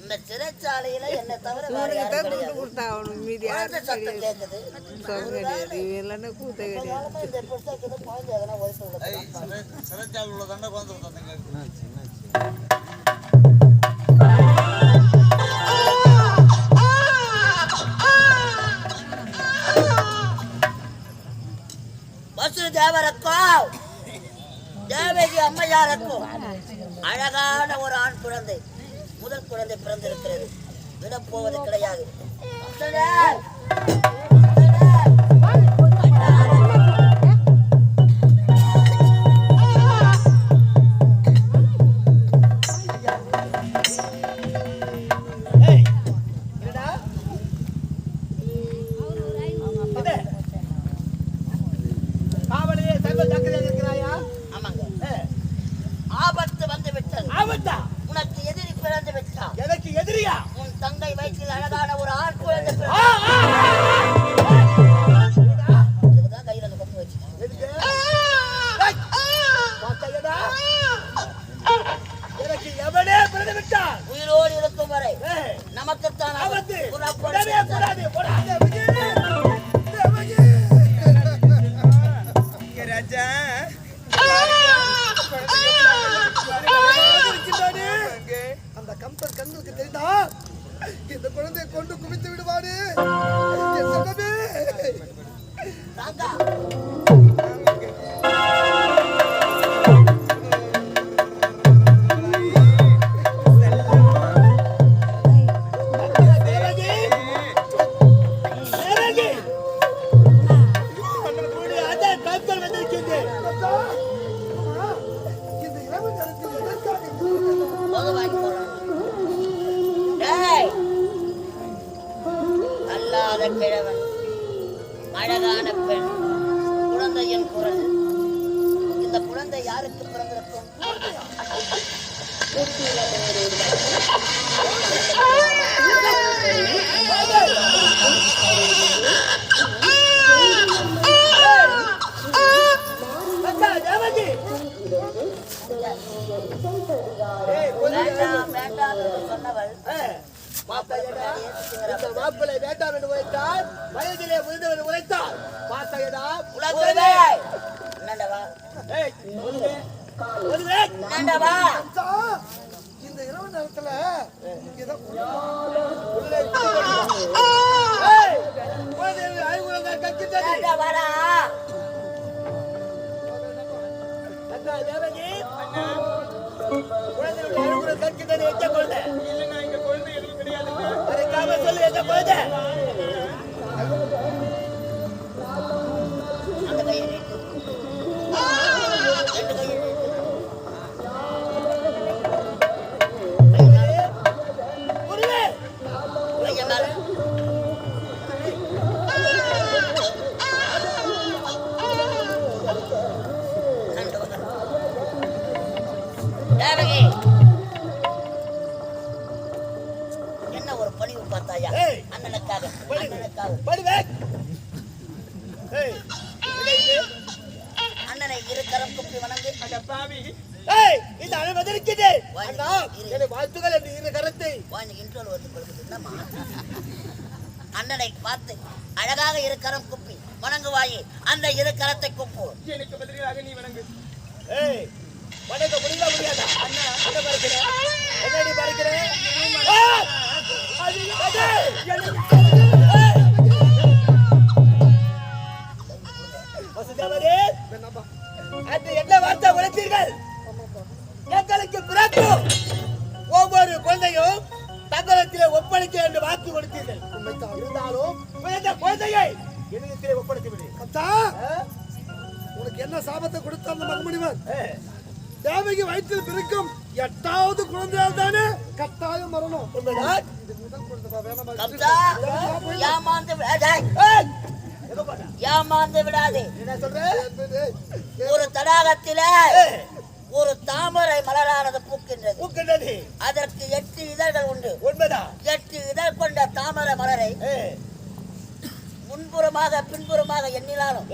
இந்த சிறைச்சாலையில என்ன தவிர வேற யாரும் கிடையாது. சத்தம் கேக்குது. சிறைச்சாலை உள்ள தண்டை குழந்தை தேவருக்கும் தேவகி அம்மையாருக்கும் அழகான ஒரு ஆண் குழந்தை, முதல் குழந்தை பிறந்திருக்கிறது. விடப்போவது கிடையாது. உயிரோடு இருக்கும் வரை நமக்குத்தான் அந்த கம்பர் கண்ணுக்கு தெரிந்தா இந்த குழந்தையை கொண்டு குவித்து விடுவாரு. கிழவன், அழகான பெண், குழந்தையின் குரல். இந்த குழந்தை யாருக்கு பிறந்திருக்கும்? சொன்னவள் மாப்பிளை வேண்டாம் என்று உழைத்தார், வயதிலே முதிர்ந்தவர் உழைத்தார். பார்த்தாயடா இந்த இரவு நேரத்துல என்ன ஒரு பணிவு பார்த்தாயா? அண்ணனுக்காக அண்ணனை இரு கரம் குப்பி வணங்கு. இந்த அனுமதி இருக்குது. வாழ்த்துக்கள் என்று இரு கரத்தை அண்ணனை பார்த்து அழகாக இரு கரம் குப்பி வணங்குவாயே. அந்த இரு கரத்தை குப்பு. எனக்கு பதிலாக நீ வணங்கு. வணங்க முடியாதா? அண்ணா என்ன பார்க்கிறேன்? என்னடி பார்க்கிறேன்? என்ன வார்த்தை உழைத்தீர்கள்? எங்களுக்கு பிறகு ஒவ்வொரு குழந்தையும் தங்களிடத்திலே ஒப்படைக்க என்று வாக்கு கொடுத்தீர்கள். இருந்தாலும் குழந்தையை என்னிடத்திலே ஒப்படைத்து விடு. உனக்கு என்ன சாபத்தை கொடுத்த அந்த மகமுனிவர்? தேவகி வயிற்றில் பிறக்கும் 8வது குழந்தையால் தானே கட்டாயம் மரணம். ஏமாந்து விடாதே. ஒரு தடாகத்தில ஒரு தாமரை மலரானது பூக்கின்றது. அதற்கு 8 இதழ்கள் உண்டு. 8 இதழ் கொண்ட தாமரை மலரை முன்புற பின்புறமாக எண்ணினாலும்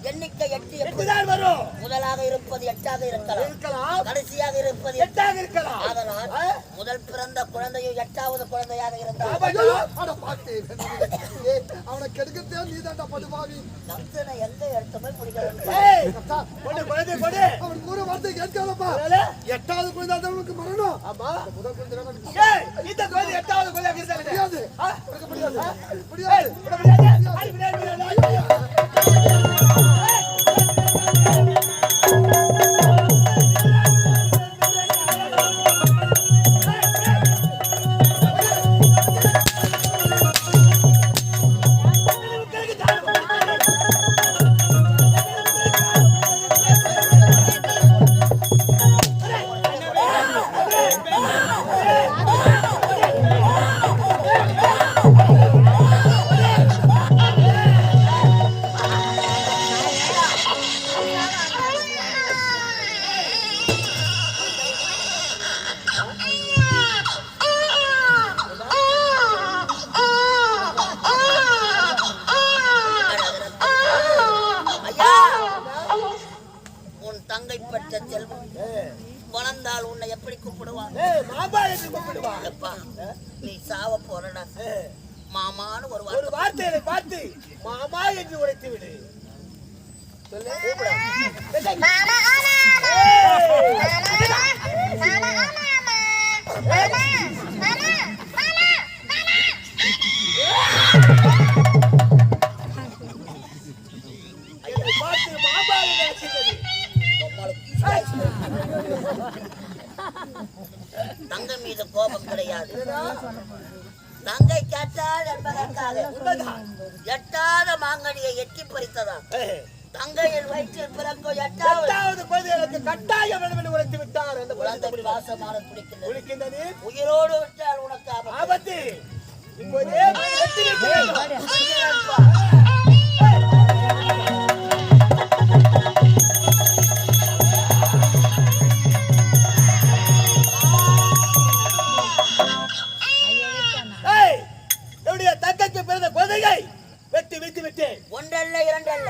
எண்ணிக்கை 8 எட்டுதான் வரும். முதலாக இருப்பது 8ஆக இருக்கலாம், கடைசியாக இருப்பது 8ஆக இருக்கலாம். அதனால் முதல் பிறந்த குழந்தையும் 8வது குழந்தையாக இருந்தால் அட பாத்து. ஏய், அவனை கெடுக்கத்தே நீதான்டா படுபாவி. நம்சனை எந்த இடத்துமே பிடிக்கணும். ஏய், கத்தா, கொடு கொடு கொடு. அவன் கூற வார்த்தை கேட்காதப்பா. 8வது குழந்தை அவனுக்கு மரணம். ஆமா. முதல் குழந்தை வேணும். ஏய், இந்த குழந்தை 8வது குழந்தையாக இருந்தா முடியாது. இருக்க முடியாது. முடியாது. வளர்ந்தால் உன்னை எப்படி கூப்பிடுவான்? நீ சாவ போறடா மாமான்னு ஒரு வார்த்தையை பார்த்து மாமா என்று உரைத்து விடு. தங்கை மீது கோபம் கிடையாது. தங்கை கேட்டால் என்பதற்காக எட்டாத மாங்கனியை எட்டி பறித்ததா தங்கையின் வயிற்றில் பிறக்கும் 8வது குழந்தைகளுக்கு கட்டாயம் உரைத்து விட்டார். அந்த குழந்தை பாசமான குளிக்கின்றது. உயிரோடு விட்டால் உனக்கு ஆபத்து. தங்கைக்கு பிறந்த குழந்தையை வெட்டி வைத்து விட்டேன். ஒன்றல்ல இரண்டல்ல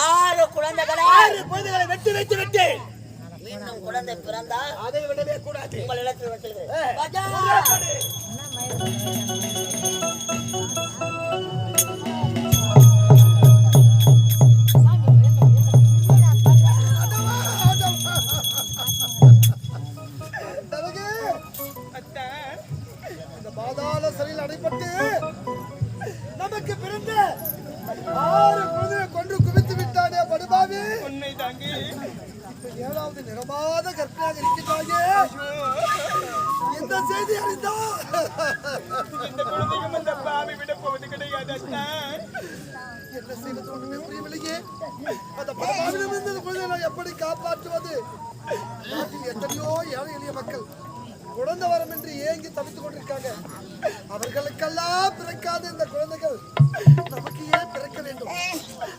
6 குழந்தைகளை வெட்டி வைத்து விட்டேன். மீண்டும் குழந்தை பிறந்தால் அதை விடவே கூடாது. உங்கள் இடத்தில் வைத்திருக்கிறேன். பாதாள சிறையில் அடைப்பட்டு நமக்கு பிறந்த 6 குழந்தையை கொன்று குவித்து விட்டானே படுபாவி. உண்மை தாங்கி 7வது நிறமாத கற்பியாக இருக்கிறாயே. இந்த செய்தி அறிந்தா இந்த குழந்தையும் அந்த பாவி விட போவது கிடையாது. என்ன செய்வது ஒன்றுமே புரியவில்லையே. அந்த படுபாவிலிருந்து இந்த குழந்தைகளை எப்படி காப்பாற்றுவது? நாட்டில் எத்தனையோ ஏழை எளிய மக்கள் குழந்தை வரம் என்று ஏங்கி தவித்துக் கொண்டிருக்காங்க. அவர்களுக்கெல்லாம் பிறக்காத இந்த குழந்தைகள் நமக்கு ஏன் பிறக்க வேண்டும்?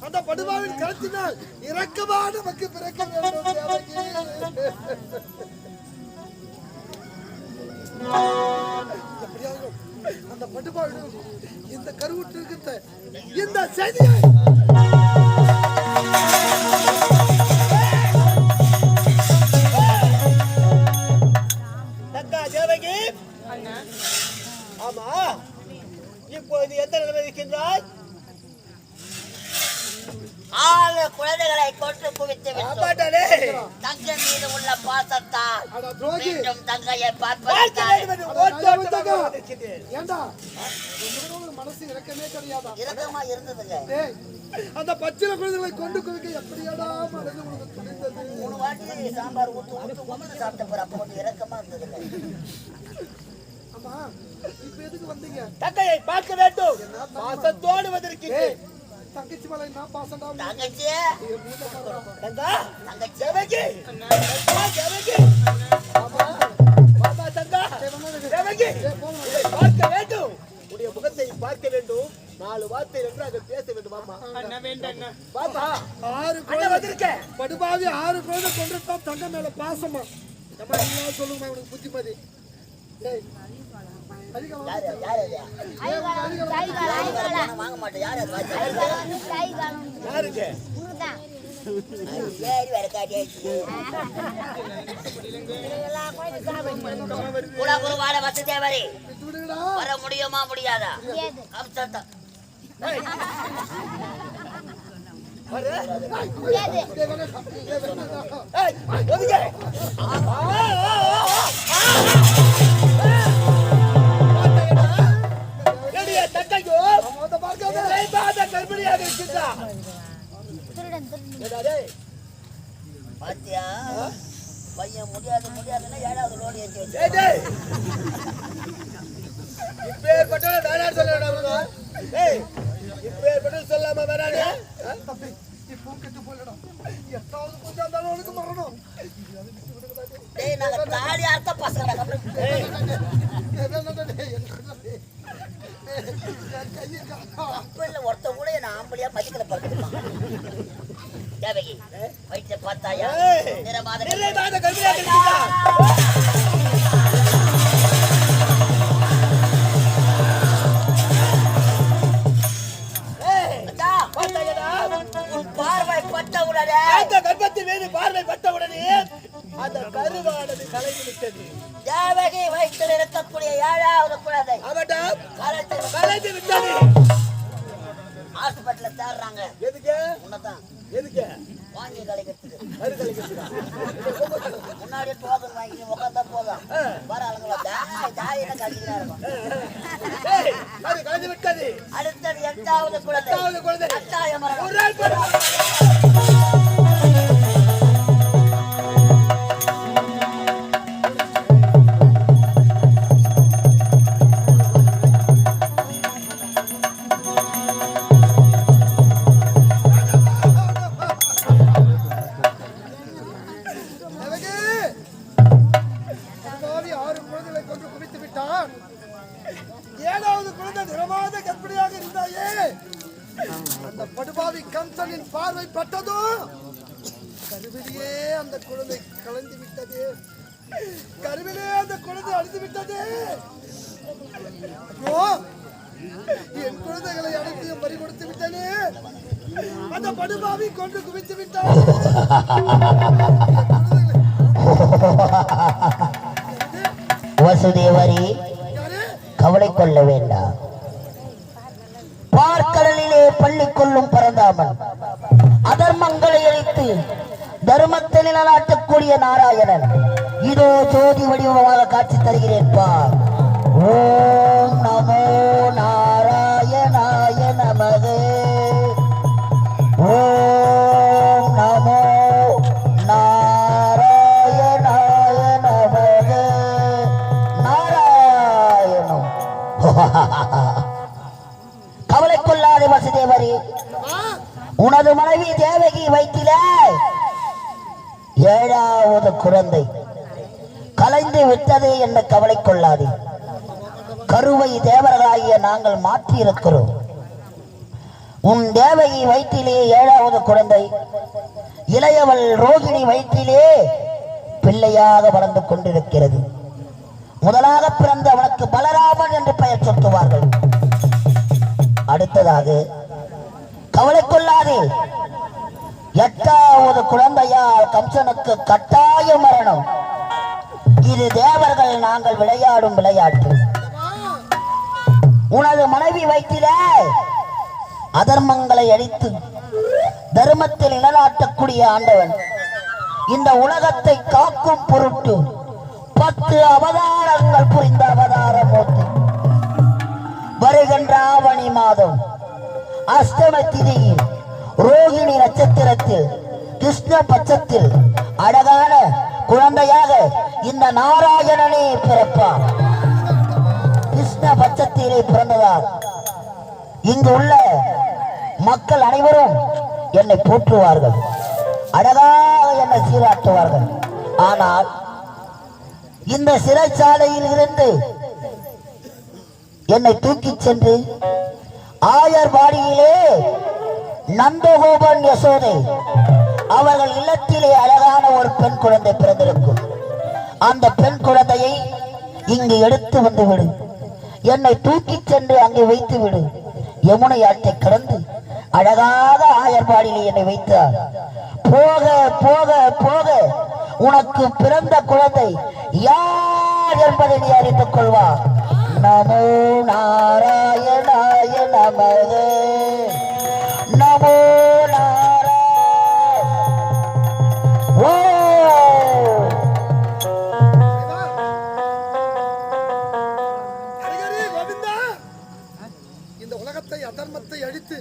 அந்த படுபாவின் கருத்தினால் இரக்கமா நமக்கு பிறக்க வேண்டும். எப்படியாவது அந்த படுபாவிடம் இந்த கருவுற்றிருக்கிற இந்த செய்தியை ஆமா இப்போது எந்த நிலைமை இருக்கின்றாய்? 6 குழந்தைகளை கொன்று குவித்து விட்டோம். தங்கை மீது உள்ள பாசத்தால் மீண்டும் தங்கையை மனசு இறக்கமே கிடையாதா? இறக்கமா இருந்ததுங்க. அந்த பச்சில குழந்தைகளை கொண்டு குவிக்க எப்படியாடா மனது உனக்கு துணிந்தது? 3 வாட்டி சாம்பார் ஊத்து சாப்பிட்ட பிறகு அப்போ கொஞ்சம் இறக்கமா இருந்ததுங்க. ஆமா, இப்ப எதுக்கு வந்தீங்க? தங்கையை பார்க்க வேண்டும். பாசத்தோடு வந்திருக்கிறேன். தங்கச்சி மேல என்ன பாசம்டா? தங்கச்சி பார்க்க வேண்டும். உடைய முகத்தை பார்க்க வேண்டும். 4 வார்த்தை நன்றாக பேச வேண்டும். பாப்பா 6 குழந்தை வந்திருக்க. படுபாவி 6 குழந்தை கொண்டுட்டான். தங்க மேல பாசமா சொல்லுங்க. உனக்கு புத்திமதி யாரு அது? பணம் வாங்க மாட்டேன். யாரு அது? யாருக்கு ஏறி வேற காட்டியாச்சு. குலகுரு வாழ வசதேவரே வர முடியுமா முடியாதா? கம்சத்தா பாத்தியா பையன் முடியாது முடியாதுன்னா 7வது லோடு ஏற்றி வச்சு சொல்லாம வராது. நாங்க தாலி அர்த்த பசங்க ஒருத்த கூட என்ன ஆம்பளியா மதிக்கல பறக்குமா தேவகி வயிற்ற பார்த்தாயா நிறமாத பார்வை பட்டவுடனே அந்த கர்ப்பத்தின் மீது பார்வை பட்டவுடனே அந்த கருவானது கலைந்து விட்டது. தேவகி வயிற்றில் இருக்கக்கூடிய 7வது குழந்தை அவட்டம் கலைந்து விட்டது. ஹாஸ்பிட்டல்ல தேடுறாங்க. எதுக்கு? உன்னதான் எதுக்கு? வாங்கி கலைக்கிறதுக்கு. கரு கலைக்கிறதுக்கா? முன்னாடி டோக்கன் வாங்கி உட்காந்தா போதும். வர ஆளுங்களா தாய் என்ன கழிச்சுதான் இருக்கும். அது கலைந்து விட்டது. அடுத்தது 8வது குழந்தை. 8வது குழந்தை. கட்டாயம் ஒரு நாள் போடு. படுபாவி கம்சனின் பார்வை பட்டதும் கருவிலேயே அந்த குழந்தை கலந்து விட்டது. கருவிலே அந்த குழந்தை அழிந்து விட்டது. என் குழந்தைகளை அனைத்தையும் பறி கொடுத்து விட்டது. அந்த படுபாவி கொண்டு குவித்து விட்டார். வசுதேவரி கவலை கொள்ள வேண்டாம். பார்க்கடலிலே பள்ளி கொள்ளும் பரந்தாமன் அதர்மங்களை அழித்து தர்மத்தை நிலைநாட்டக்கூடிய நாராயணன் இதோ ஜோதி வடிவமாக காட்சி தருகிறேன் பார். ஓம் நமோ நாராயணாய நமகே. ஓம் நமோ நாராயணாய நமகே. நாராயணம். கவலை கொள்ளாதே வசுதேவரி, உனது மனைவி தேவகி வயிற்றிலே 7வது குழந்தை கலைந்து விட்டது என்று கவலை கொள்ளாதே. கருவை தேவர்களாகிய நாங்கள் மாற்றி இருக்கிறோம். உன் தேவகி வயிற்றிலே 7வது குழந்தை, இளையவள் ரோகிணி வயிற்றிலே பிள்ளையாக வளர்ந்து கொண்டிருக்கிறது. முதலாக பிறந்த அவனுக்கு பலராமன் என்று பெயர் சூட்டுவார்கள். அடுத்ததாக கவலை கொள்ளாதே, 8வது குழந்தையால் கம்சனுக்கு கட்டாய மரணம். இது தேவர்கள் நாங்கள் விளையாடும் விளையாட்டு. உனது மனைவி வயிற்றிலே அதர்மங்களை அழித்து தர்மத்தில் நிலைநாட்டக்கூடிய ஆண்டவன் இந்த உலகத்தை காக்கும் பொருட்டு 10 அவதாரங்கள் புரிந்த அவதாரமூர்த்தி. வருகின்ற ஆவணி மாதம் அஷ்டம திதியில் ரோகிணி நட்சத்திரத்தில் கிருஷ்ண பட்சத்தில் அழகான குழந்தையாக இந்த நாராயணனே பிறப்பார். கிருஷ்ண பட்சத்திலே பிறந்ததால் இங்கு உள்ள மக்கள் அனைவரும் என்னை போற்றுவார்கள், அழகாக என்னை சீராட்டுவார்கள். ஆனால் இந்த சிறைச்சாலையில் இருந்து என்னை தூக்கிச் சென்று ஆயர்பாடியிலே நந்தகோபன் யசோதை அவர்கள் இல்லத்திலே அழகான ஒரு பெண் குழந்தை பிறந்திருக்கும். அந்த பெண் குழந்தையை இங்கு எடுத்து வந்து விடு. என்னை தூக்கிச் சென்று அங்கே வைத்து விடு. யமுனை ஆற்றை கடந்து அழகாக ஆயர்பாடியிலே என்னை வைத்தார். போக போக போக உனக்கு பிறந்த குழந்தை யார் என்பதை நீ அறிந்து கொள்வா. நமோ நாராயணாய நமக. நமோ அதர்மத்தை அழித்து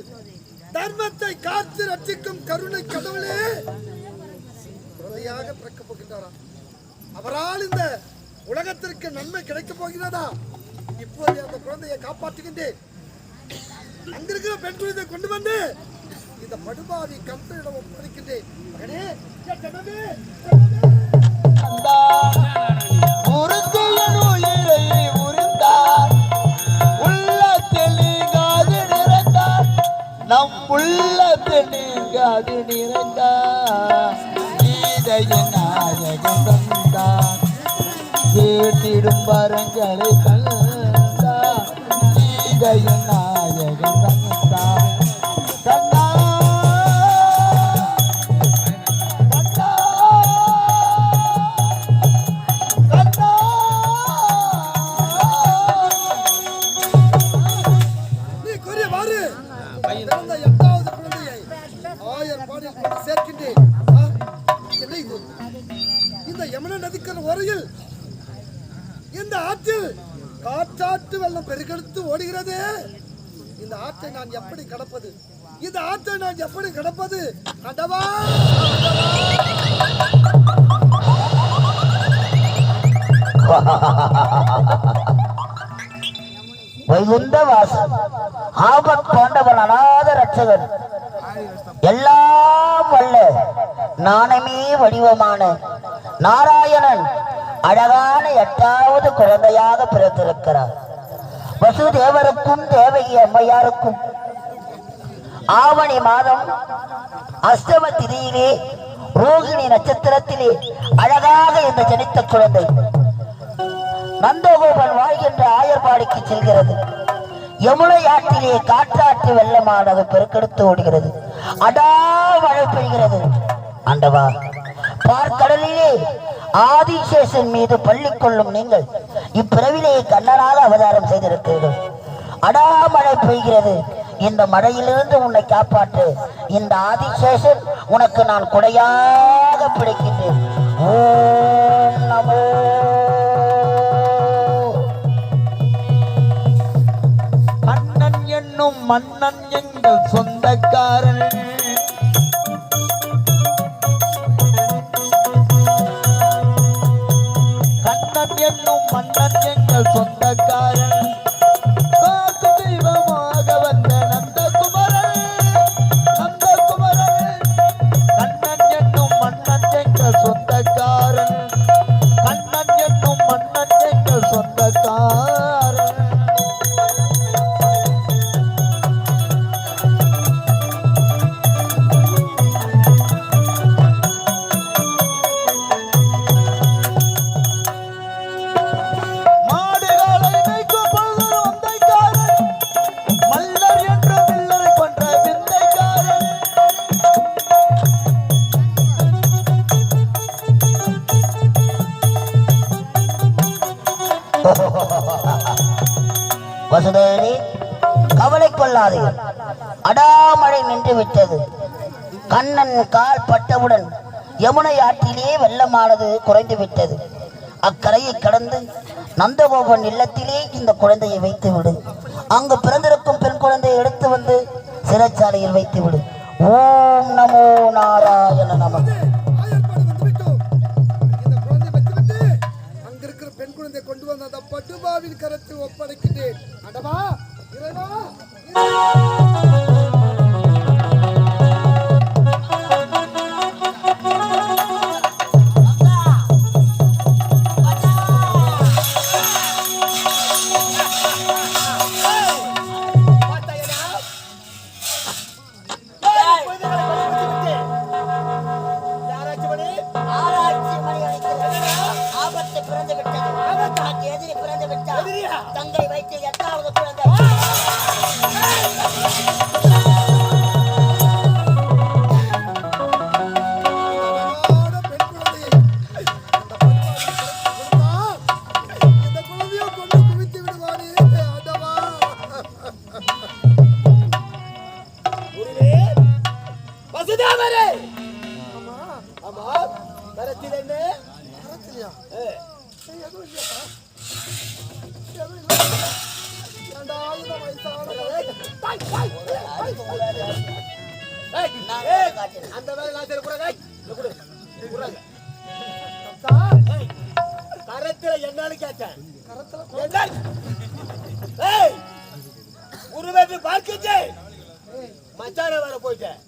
தர்மத்தை காத்து ரட்சிக்கும் கருணை கடவுளே குழந்தையாக பிறக்கப் போகின்றாராம். அவரால் இந்த உலகத்திற்கு நன்மை கிடைக்கப் போகிறதா? இப்போது அந்த குழந்தையை காப்பாற்றுகின்றேன். அங்கிருக்கிற பெண் குழந்தையை கொண்டு வந்து இந்த படுபாவி கம்பெனியிடம் ஒப்படைக்கின்றேன். மகனே நம் உள்ளத்தில் நீங்காது நிறைந்தார் கீதையின் நாயகன் தந்தார் கேட்டிடும் வரங்களை தந்தார் கீதையின் நாயகன் தந்தார் தந்தா இந்த ஆற்றில் காற்றாற்று வெள்ளம் பெருக்கெடுத்து ஓடுகிறது. இந்த ஆற்றை நான் எப்படி கடப்பது? இந்த ஆற்றை நான் எப்படி கடப்பது? ஆண்டவா வைகுந்த வாசன் ஆபத் பாண்டவன் அநாத ரட்சகன் எல்லாம் வல்ல நாணமே வடிவமான நாராயணன் அழகான 8வது குழந்தையாக பிறந்திருக்கிறார். வசுதேவருக்கும் தேவகி அம்மையாருக்கும் ஆவணி மாதம் அஷ்டம திதியிலே ரோகிணி நட்சத்திரத்திலே அழகாக இந்த ஜனித்த குழந்தை நந்தகோபன் வாழ்கின்ற ஆயர்பாடிக்கு செல்கிறது. யமுனை ஆற்றிலே காற்றாற்று வெள்ளமானது பெருக்கெடுத்து ஓடுகிறது. அடாமழை பெய்கிறது. ஆண்டவா, பார்க்கடலிலே ஆதிசேஷன் மீது பள்ளி கொள்ளும் நீங்கள் இப்பிறவிலே கண்ணனாக அவதாரம் செய்திருக்கிறீர்கள். அடாமழை பெய்கிறது. இந்த மழையிலிருந்து உன்னை காப்பாற்று. இந்த ஆதிசேஷன் உனக்கு நான் கொடையாக பிடிக்கின்றேன். ஓம் நமோ. அண்ணன் என்னும் மன்னன் எங்கள் சொந்தக்காரன் என்னும் மன்னன் எங்கள் சொந்தக்காரன் காத்து தெய்வமாக வந்த நந்தகுமரன் கண்ணன் என்னும் மன்னன் எங்கள் சொந்தக்காரன் கண்ணன் என்னும் மன்னன் எங்கள் சொந்தக்காரன் வசுதேவி, கவலை கொள்ளாதே. அடாமழை நின்று விட்டது. கண்ணன் கால் பட்டவுடன் யமுனை ஆற்றிலே வெள்ளமானது குறைந்து விட்டது. அக்கரையை கடந்து நந்தகோபன் இல்லத்திலே இந்த குழந்தையை வைத்து விடு. அங்கு பிறந்திருக்கும் பெண் குழந்தையை எடுத்து வந்து சிறைச்சாலையில் வைத்து விடு. ஓம் நமோ நாராயண நமக. பெண் குழந்தை கொண்டு வந்த அந்த பட்டுபாவின் கரத்தில் ஒப்படைக்கின்றேன். அடவா இறைவா. ஆராய்ச்சி மணி அழைக்கிறது. ஆபத்து பிறந்து விட்டது. எதிரி பிறந்து விட்டார். தங்கை வைத்து 8வது குழந்தை. அந்த வேலை கரத்துல என்னன்னு கேட்டேன். குருவேட்டு பார்க்கிச்சு மச்சான வர போயிட்டேன்.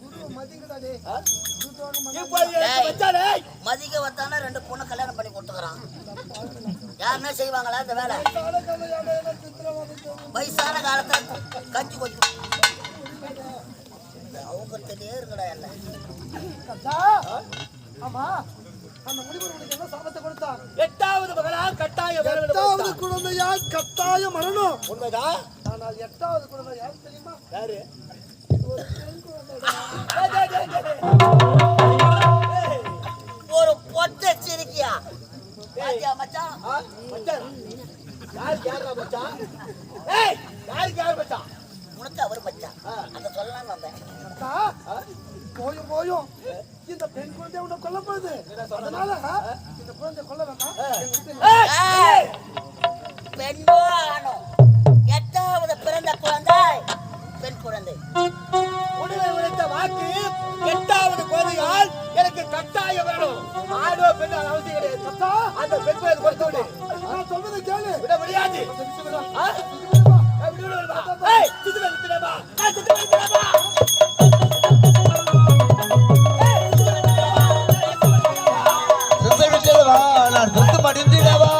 மதிக்க வந்தானே 2 பொண்ணு கல்யாணம் பண்ணி கொடுத்துக்கிறான். யாருன்னா செய்வாங்களா இந்த வேலை? வயசான காலத்துல கஞ்சி கொஞ்சம் அவங்கள்ட்டே இருக்கடா எல்லாம். அந்த முனிவர்களுக்கு என்ன சாபத்தை கொடுத்தார்? 8வது மகளா கட்டாயம் 8வது குழந்தையா கட்டாயம் மரணம். உண்மைதான். ஆனால் 8வது குழந்தை யாரு தெரியுமா? யாரு? ஒரு பொட்டை சிரிக்கியா மச்சான். உனக்கு அவர் மச்சான் அந்த சொல்லலாம் வந்தேன். போயும் போயும் இந்த பெண் குழந்தை உன்னை கொல்ல போகுது. அதனால இந்த குழந்தை கொல்ல வேண்டாம். பெண்ணோ ஆணோ 8வது பிறந்த குழந்தை பெண் குழந்தை. உடனே உழைத்த வாக்கு 8வது குழந்தையால் எனக்கு கட்டாயம் வரணும். ஆடோ பெண்ணோ அவசியம் கிடையாது. அந்த பெண் குழந்தை கொடுத்து விடு. நான் சொல்வதை கேளு. விட முடியாது. நான் சொத்து மடிந்திடவா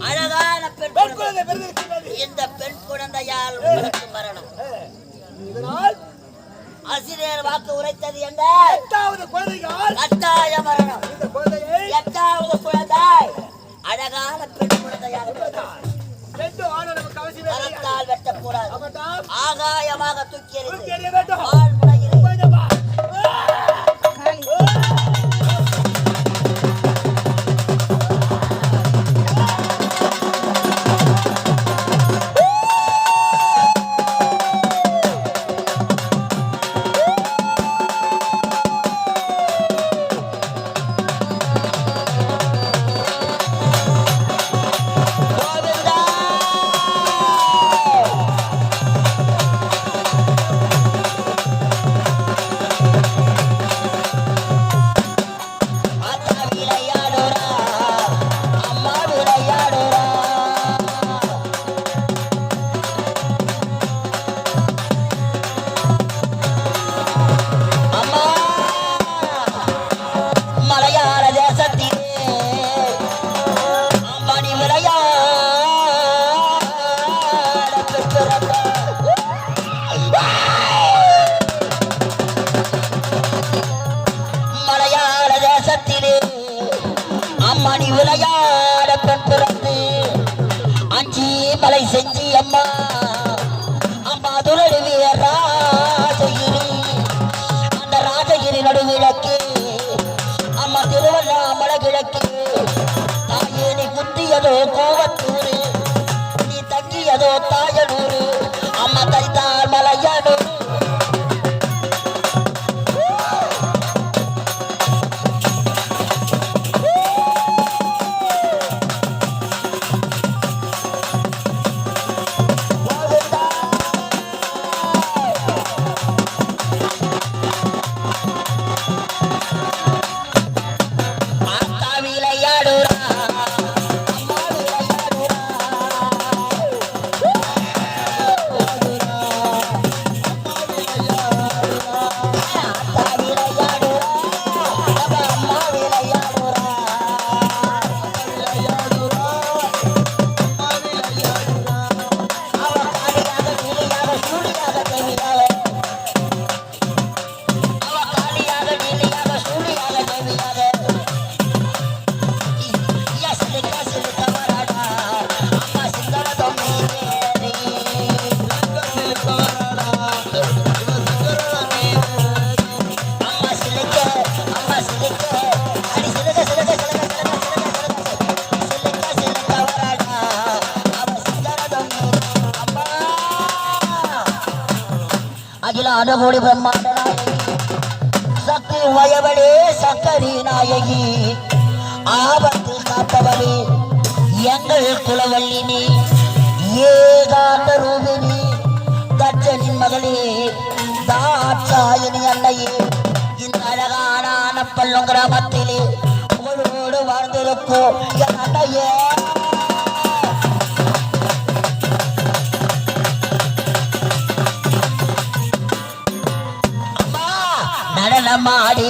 அழகான பெண் குழந்தை. இந்த பெண் குழந்தையால் உங்களுக்கு மரணம். இதனால் ஆசிரியர் வாக்கு உரைத்தது என்ன? 8வது குழந்தையால் கட்டாய மரணம். இந்த குழந்தையை 8வது குழந்தை அழகான பெண் குழந்தையாக 2 ஆணை நமக்கு அவசியம் இல்லை. கரத்தால் வெட்டக்கூடாது. ஆமாம். ஆகாயமாக தூக்கி தூக்கி எறிய வேண்டும். ஆள் முனையில் குழந்தைப்பா. மணி விளையாட பெண் பிறந்து அஞ்சி மலை செஞ்சி அம்மா அம்மா துரடுவிய ராஜகிரி. அந்த ராஜகிரி நடுவிளக்கு அம்மா திருவண்ணாமலை கிழக்கு. தாயே நீ குந்தியதோ கோவத்தூரு, நீ தங்கியதோ தாயனூரு. அம்மா தரித்தார் மலையனூரு. அடகோடி பிரம்மாண்ட நாயகி சக்தி வயவளே சக்கரி நாயகி ஆபத்தில் காப்பவளே எங்கள் குலவல்லினி ஏகாந்த ரூபினி தச்சனின் மகளே தாட்சாயணி அன்னையே இந்த அழகான பள்ளம் கிராமத்திலே உங்களோடு வாழ்ந்திருக்கும் என் அன்னையே அம்மா நடனமாடி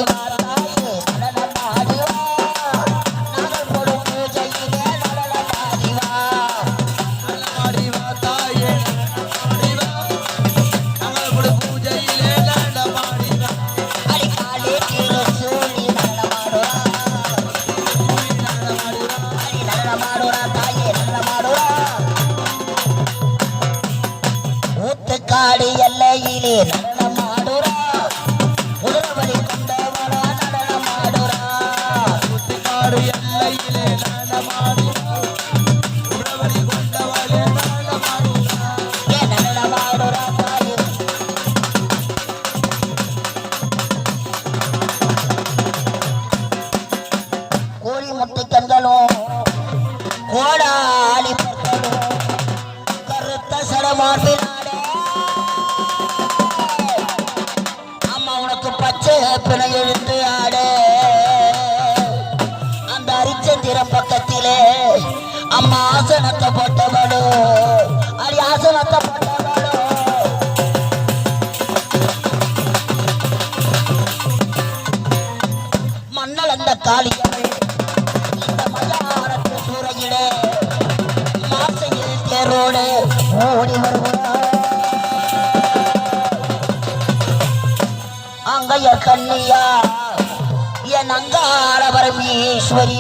காடு எல்லையிலே நடனமாடுறா உறவழி கொண்டவளா நடனமாடுறா காடு எல்லையிலே நடனமாடுறா உறவழி கொண்டவளே நடனமாடுறா நடனமாடுறா தாயே கோழி முட்டை கண்களும் கோடாலி பற்களும் கருத்த சடமார்பில் பிணை எழுந்து ஆட அந்த அரிச்சந்திரம் பக்கத்திலே அம்மா ஆசனத்தை போட்டவளோ அடி ஆசனத்தை போட்டவளோ மன்னல் அந்த காளியவள் இந்த மயானத்து சூறையிலே மாசையில் தேரோடு ஓடி வருவாள் அங்கைய கண்ணியா என் அங்காள பரமேஸ்வரி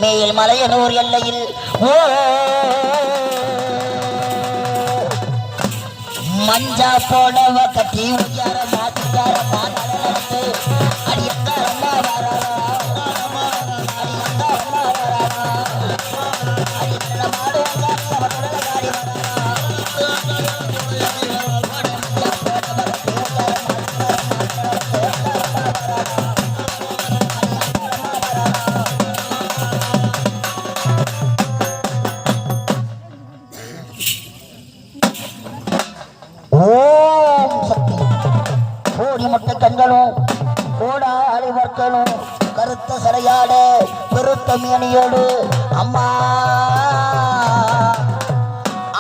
மேல் மலையனூர் எல்லையில் ஓ மஞ்சா போடவ கட்டி உயர மாத்திக்காரமா நடந்து அடியங்காரமா வரா கண்களும் கோடாலி வர்களும் கருத்த சடையாட பெருத்த மேனியோடு அம்மா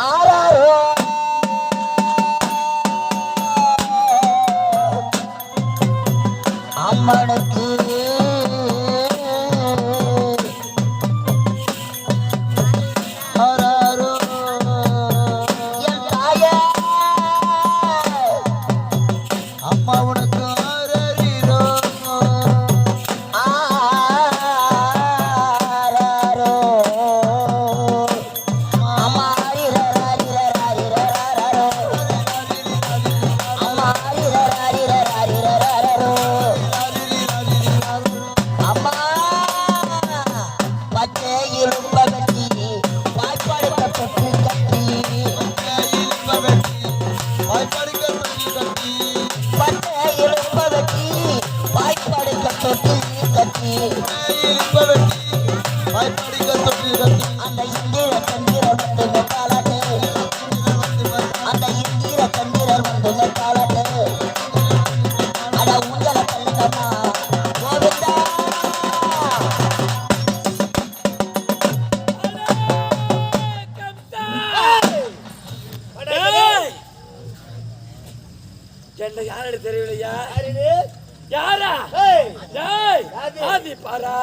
ஆராரோ அம்மனுக்கு என்ன யாரு தெரியலையா? யாரா? ஆதி பாரா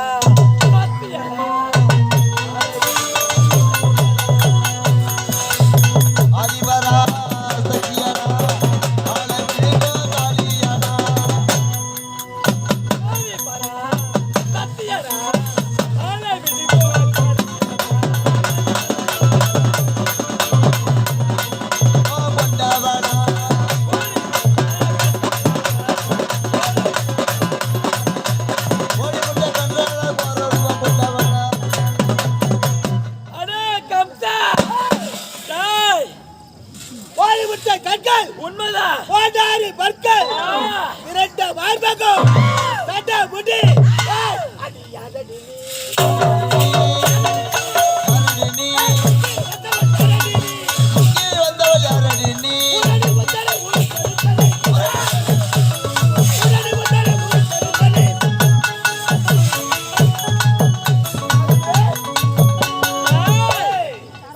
ஆதிபரா சத்தியரா ஆலமிகா காளியரா ஆதி பாரா சத்தியரா ஆலமிகா ஓபண்டவரா ஓடி முட்ட கண்டற போறோ முடி அடி யாரடி நீ இங்கே வந்தவள் யாரடி நீ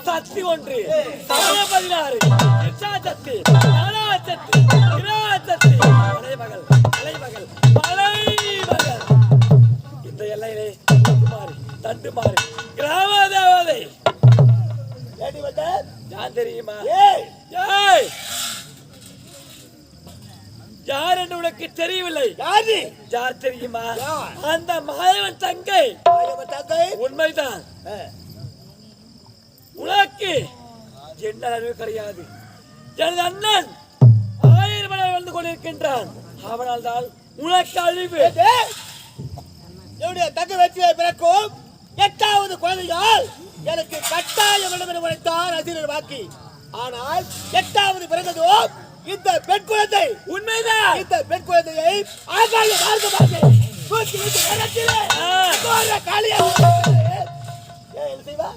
சக்தி ஒன்று 16 சக்தி சக்தி சக்தி மலைமகள் இந்த எல்லையிலே தண்டு மாறி கிராம தேவதை ஏடி வந்த யார் தெரியுமா யார் என்று உனக்கு தெரியவில்லை யார் தெரியுமா அந்த மாயவன் தங்கை உண்மைதான் உனக்கு என்ன அறிவு கிடையாது எனது அண்ணன் 1000 மணி வந்து கொண்டிருக்கின்றான் அவனால் தான் உனக்கு அழிவு என்னுடைய தங்க வெற்றியை பிறக்கும் 8வது குழந்தையால் எனக்கு கட்டாயம் என்று உரைத்தார் அசிரியர் வாக்கி ஆனால் 8வது பிறந்ததும் இந்த பெண் குழந்தை உண்மைதான் இந்த பெண் குழந்தையை ஆகாய மார்க்கமாக தூக்கி விட்டு நிலத்திலே காலியாக என்ன செய்வா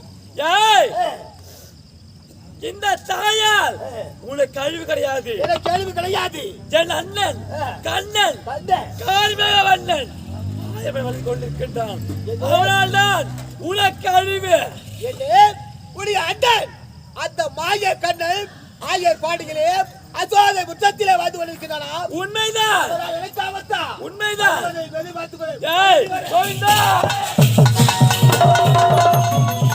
இந்த தாயால் உனக்கு கழிவு கிடையாது எனக்கு கழிவு கிடையாது என் அண்ணன் கண்ணன் கார்மேக வண்ணன் வந்து கொண்டிருக்கின்றான் அவனால் தான் உனக்கு அழிவு உடைய அண்ணன் அந்த மாய கண்ணன் ஆயர் பாடிகளே அசோத முற்றத்திலே வந்து கொண்டிருக்கிறானா உண்மைதான் உண்மைதான்